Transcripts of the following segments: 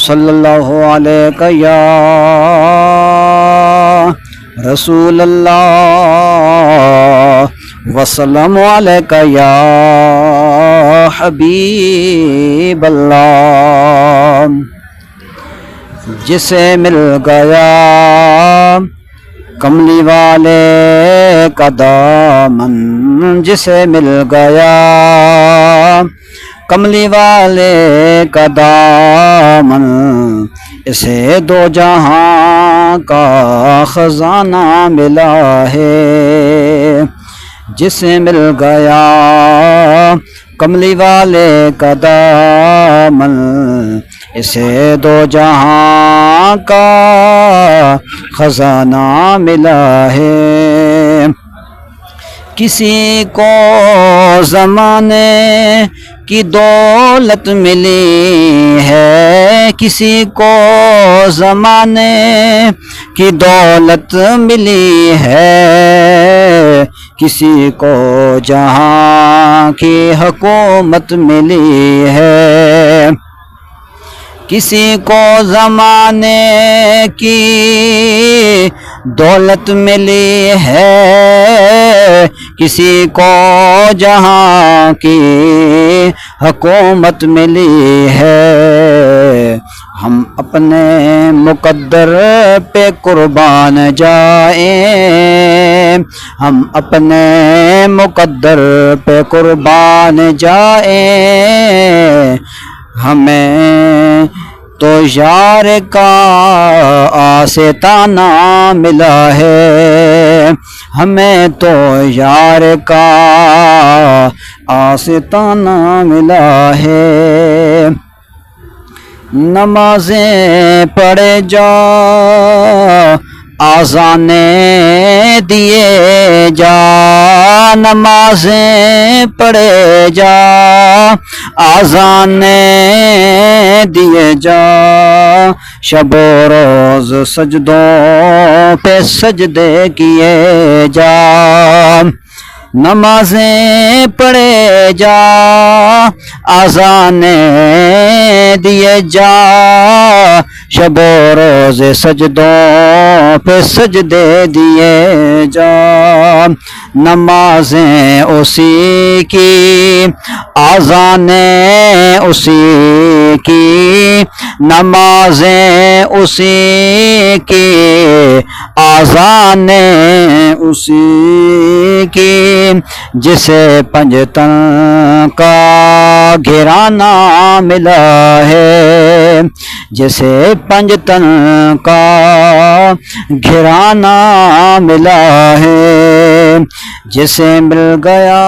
صلی اللہ علیہ یا رسول اللہ وسلم علیہ یا حبیب اللہ۔ جسے مل گیا کملی والے کا دامن، جسے مل گیا کملی والے کا دامن، اسے دو جہاں کا خزانہ ملا ہے۔ جسے مل گیا کملی والے کا دامن، اسے دو جہاں کا خزانہ ملا ہے۔ کسی کو زمانے کی دولت ملی ہے، کسی کو زمانے کی دولت ملی ہے، کسی کو جہاں کی حکومت ملی ہے۔ کسی کو زمانے کی دولت ملی ہے، کسی کو جہاں کی حکومت ملی ہے۔ ہم اپنے مقدر پہ قربان جائیں، ہم اپنے مقدر پہ قربان جائیں، ہمیں تو یار کا آستانہ ملا ہے، ہمیں تو یار کا آستانہ ملا ہے۔ نمازیں پڑھے جا، آذانیں دیے جا، نمازیں پڑھے جا، آذانیں دیے جا، شب و روز سجدوں پہ سجدے کیے جا۔ نمازیں پڑھے جا، آذانیں دیے جا، شب و روز سجدوں پہ سجدے دیے جا۔ نمازیں اسی کی، آذانیں اسی کی، نمازیں اسی کی، آذانیں اسی کی، جسے پنجتن کا گھرانہ ملا ہے، جسے پنجتن کا گھرانہ ملا ہے۔ جسے مل گیا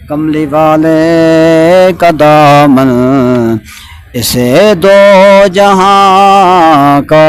کملی والے کا دامن، اسے دو جہاں کا